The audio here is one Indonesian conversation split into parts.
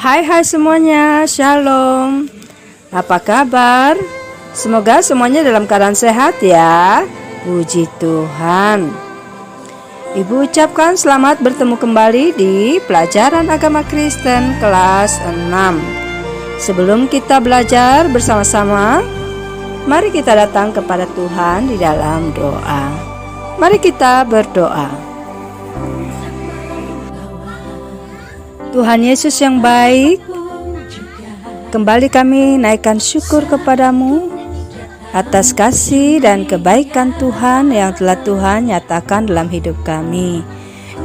Hai semuanya, Shalom. Apa kabar? Semoga semuanya dalam keadaan sehat ya. Puji Tuhan. Ibu ucapkan selamat bertemu kembali di pelajaran agama Kristen kelas 6. Sebelum kita belajar bersama-sama, mari kita datang kepada Tuhan di dalam doa. Mari kita berdoa. Tuhan Yesus yang baik, kembali kami naikkan syukur kepadamu atas kasih dan kebaikan Tuhan yang telah Tuhan nyatakan dalam hidup kami.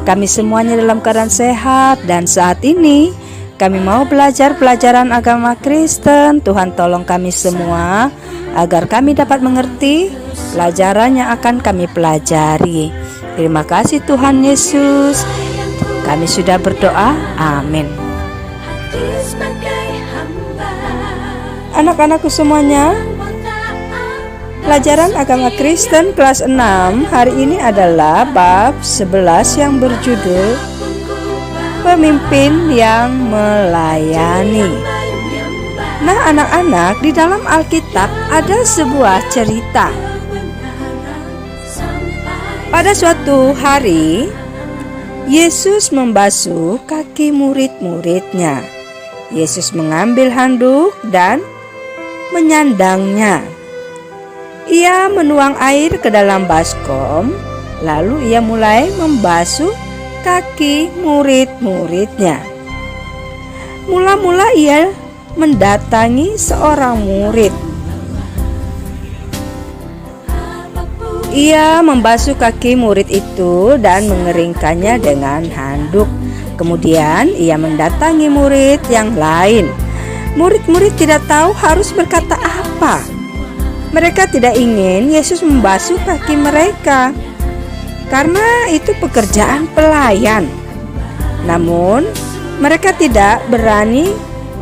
Kami semuanya dalam keadaan sehat dan saat ini kami mau belajar pelajaran agama Kristen. Tuhan tolong kami semua agar kami dapat mengerti pelajaran yang akan kami pelajari. Terima kasih Tuhan Yesus. Kami sudah berdoa, amin. Anak-anakku semuanya, pelajaran agama Kristen kelas 6 hari ini adalah bab 11 yang berjudul Pemimpin yang Melayani. Nah anak-anak, di dalam Alkitab ada sebuah cerita. Pada suatu hari, Yesus membasuh kaki murid-muridnya. Yesus mengambil handuk dan menyandangnya. Ia menuang air ke dalam baskom, lalu ia mulai membasuh kaki murid-muridnya. Mula-mula ia mendatangi seorang murid. Ia membasuh kaki murid itu dan mengeringkannya dengan handuk. Kemudian ia mendatangi murid yang lain. Murid-murid tidak tahu harus berkata apa. Mereka tidak ingin Yesus membasuh kaki mereka, karena itu pekerjaan pelayan. Namun mereka tidak berani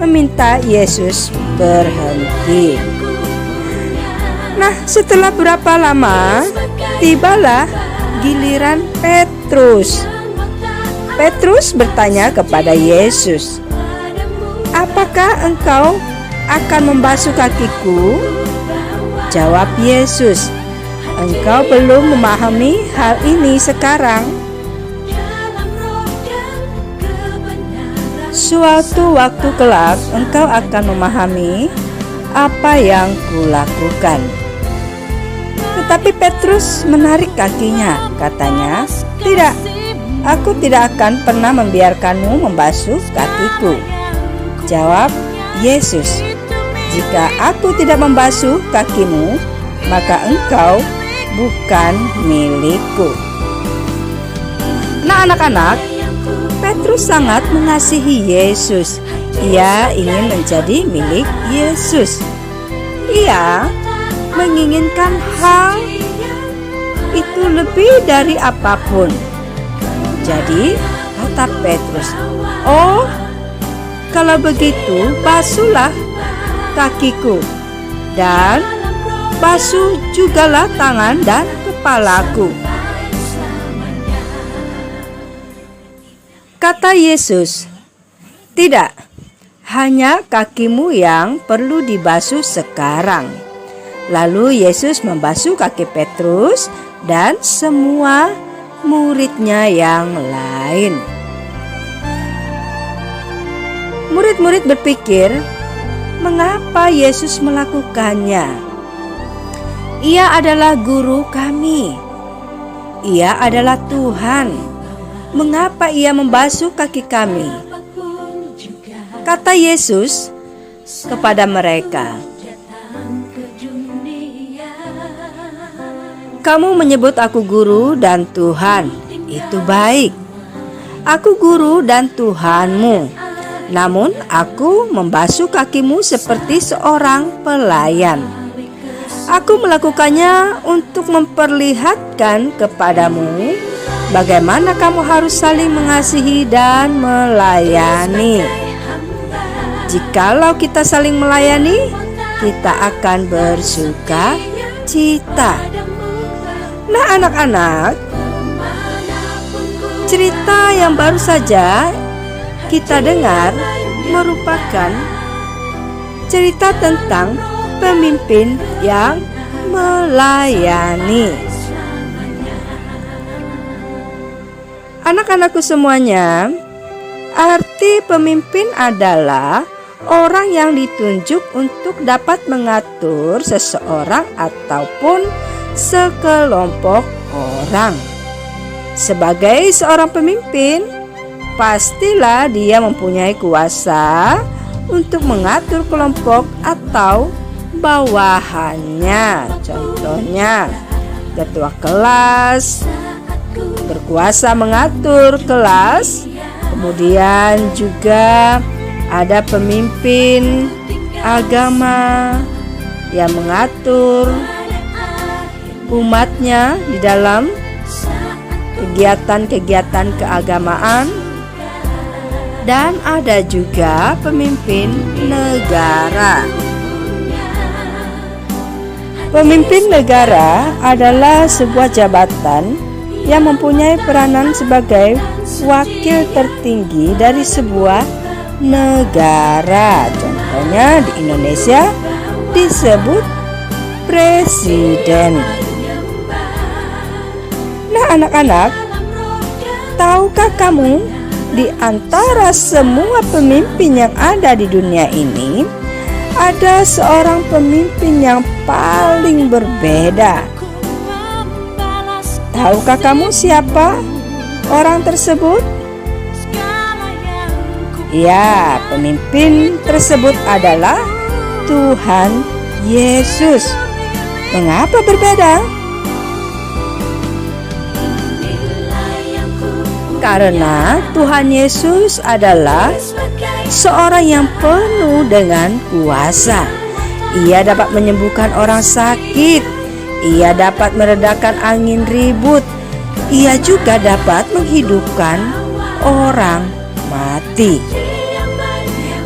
meminta Yesus berhenti. Nah, setelah berapa lama, tibalah giliran Petrus. Petrus bertanya kepada Yesus, "Apakah engkau akan membasuh kakiku?" Jawab Yesus, "Engkau belum memahami hal ini sekarang. Suatu waktu kelak engkau akan memahami apa yang kulakukan." Tetapi Petrus menarik kakinya. Katanya, "Tidak, aku tidak akan pernah membiarkanmu membasuh kakiku." Jawab Yesus, "Jika aku tidak membasuh kakimu, maka engkau bukan milikku." Nah anak-anak, Petrus sangat mengasihi Yesus. Ia ingin menjadi milik Yesus. Ia menginginkan hal itu lebih dari apapun. Jadi kata Petrus, "Oh, kalau begitu basuhlah kakiku dan basuh jugalah tangan dan kepalaku." Kata Yesus, "Tidak, hanya kakimu yang perlu dibasuh sekarang." Lalu Yesus membasuh kaki Petrus dan semua muridnya yang lain. Murid-murid berpikir, mengapa Yesus melakukannya? Ia adalah guru kami. Ia adalah Tuhan. Mengapa ia membasuh kaki kami? Kata Yesus kepada mereka, "Kamu menyebut aku guru dan Tuhan, itu baik. Aku guru dan Tuhanmu, namun aku membasuh kakimu seperti seorang pelayan. Aku melakukannya untuk memperlihatkan kepadamu bagaimana kamu harus saling mengasihi dan melayani. Jikalau kita saling melayani, kita akan bersuka cita." Nah anak-anak, cerita yang baru saja kita dengar merupakan cerita tentang pemimpin yang melayani. Anak-anakku semuanya, arti pemimpin adalah orang yang ditunjuk untuk dapat mengatur seseorang ataupun sekelompok orang. Sebagai seorang pemimpin, pastilah dia mempunyai kuasa untuk mengatur kelompok atau bawahannya. Contohnya, ketua kelas berkuasa mengatur kelas. Kemudian juga ada pemimpin agama yang mengatur umatnya di dalam kegiatan-kegiatan keagamaan. Dan ada juga pemimpin negara. Pemimpin negara adalah sebuah jabatan yang mempunyai peranan sebagai wakil tertinggi dari sebuah negara. Contohnya di Indonesia disebut presiden. Nah anak-anak, tahukah kamu di antara semua pemimpin yang ada di dunia ini, ada seorang pemimpin yang paling berbeda? Tahukah kamu siapa orang tersebut? Ya, pemimpin tersebut adalah Tuhan Yesus. Mengapa berbeda? Karena Tuhan Yesus adalah seorang yang penuh dengan kuasa. Ia dapat menyembuhkan orang sakit. Ia dapat meredakan angin ribut. Ia juga dapat menghidupkan orang mati.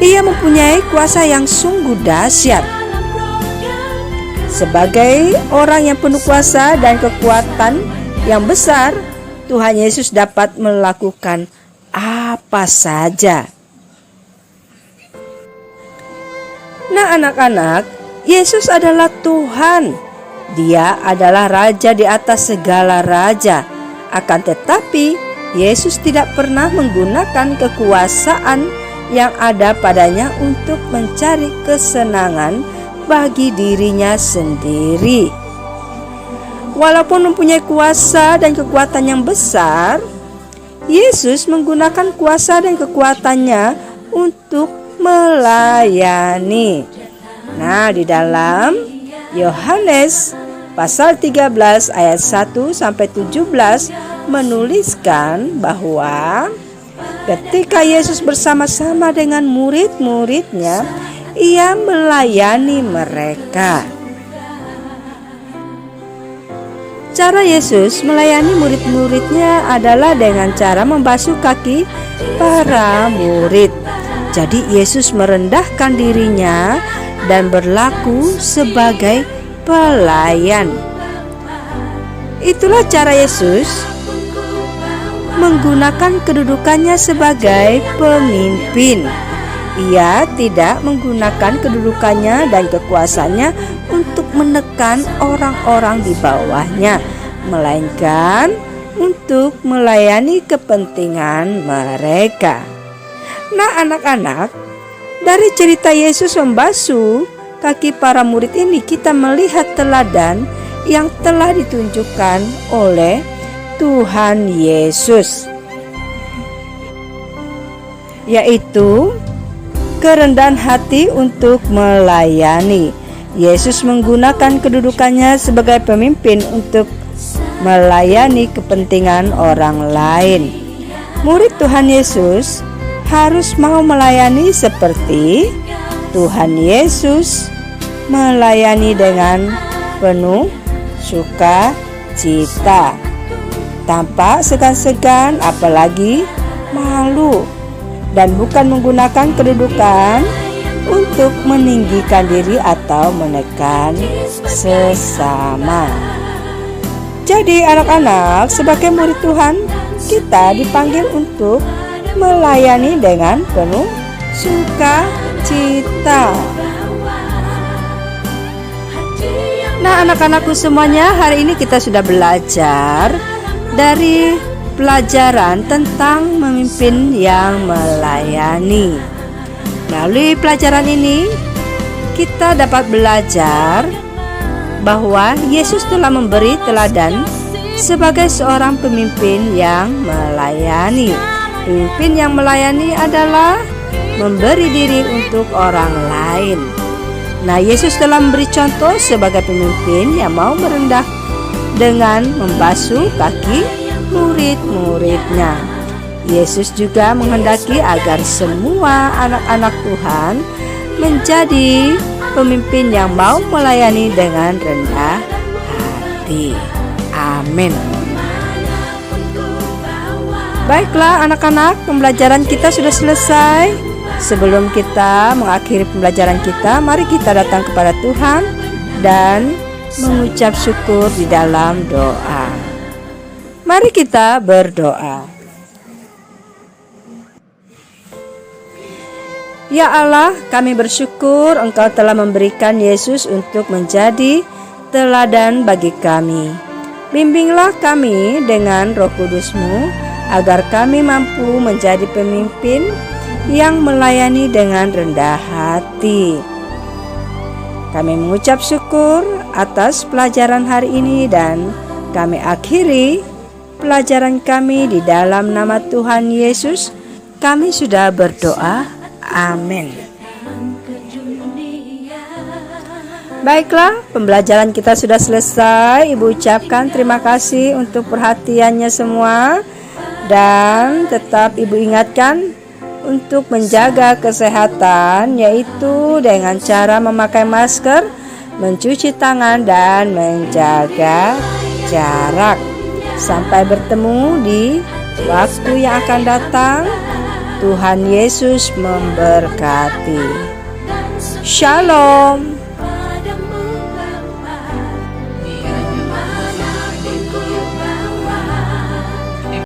Ia mempunyai kuasa yang sungguh dahsyat. Sebagai orang yang penuh kuasa dan kekuatan yang besar, Tuhan Yesus dapat melakukan apa saja. Nah anak-anak, Yesus adalah Tuhan. Dia adalah Raja di atas segala raja. Akan tetapi, Yesus tidak pernah menggunakan kekuasaan yang ada padanya untuk mencari kesenangan bagi dirinya sendiri. Walaupun mempunyai kuasa dan kekuatan yang besar, Yesus menggunakan kuasa dan kekuatannya untuk melayani. Nah, di dalam Yohanes pasal 13 ayat 1 sampai 17 menuliskan bahwa ketika Yesus bersama-sama dengan murid-muridnya, ia melayani mereka. Cara Yesus melayani murid-muridnya adalah dengan cara membasuh kaki para murid. Jadi Yesus merendahkan dirinya dan berlaku sebagai pelayan. Itulah cara Yesus menggunakan kedudukannya sebagai pemimpin. Ia tidak menggunakan kedudukannya dan kekuasaannya untuk menekan orang-orang di bawahnya, melainkan untuk melayani kepentingan mereka. Nah anak-anak, dari cerita Yesus membasuh kaki para murid ini, kita melihat teladan yang telah ditunjukkan oleh Tuhan Yesus, yaitu kerendahan hati untuk melayani. Yesus menggunakan kedudukannya sebagai pemimpin untuk melayani kepentingan orang lain. Murid Tuhan Yesus harus mau melayani seperti Tuhan Yesus melayani dengan penuh sukacita, tanpa segan-segan apalagi malu, dan bukan menggunakan kedudukan untuk meninggikan diri atau menekan sesama. Jadi anak-anak, sebagai murid Tuhan, kita dipanggil untuk melayani dengan penuh sukacita. Nah, anak-anakku semuanya, hari ini kita sudah belajar dari pelajaran tentang memimpin yang melayani. Melalui pelajaran ini, kita dapat belajar bahwa Yesus telah memberi teladan sebagai seorang pemimpin yang melayani. Pemimpin yang melayani adalah memberi diri untuk orang lain. Nah, Yesus telah memberi contoh sebagai pemimpin yang mau merendah dengan membasuh kaki murid-muridnya. Yesus juga menghendaki agar semua anak-anak Tuhan menjadi pemimpin yang mau melayani dengan rendah hati. Amin. Baiklah anak-anak, pembelajaran kita sudah selesai. Sebelum kita mengakhiri pembelajaran kita, mari kita datang kepada Tuhan dan mengucap syukur di dalam doa. Mari kita berdoa. Ya Allah, kami bersyukur Engkau telah memberikan Yesus untuk menjadi teladan bagi kami. Bimbinglah kami dengan Roh Kudus-Mu agar kami mampu menjadi pemimpin yang melayani dengan rendah hati. Kami mengucap syukur atas pelajaran hari ini dan kami akhiri pelajaran kami di dalam nama Tuhan Yesus. Kami sudah berdoa. Amin. Baiklah, pembelajaran kita sudah selesai. Ibu ucapkan terima kasih untuk perhatiannya semua. Dan tetap Ibu ingatkan untuk menjaga kesehatan, yaitu dengan cara memakai masker, mencuci tangan, dan menjaga jarak. Sampai bertemu di waktu yang akan datang. Tuhan Yesus memberkati. Shalom.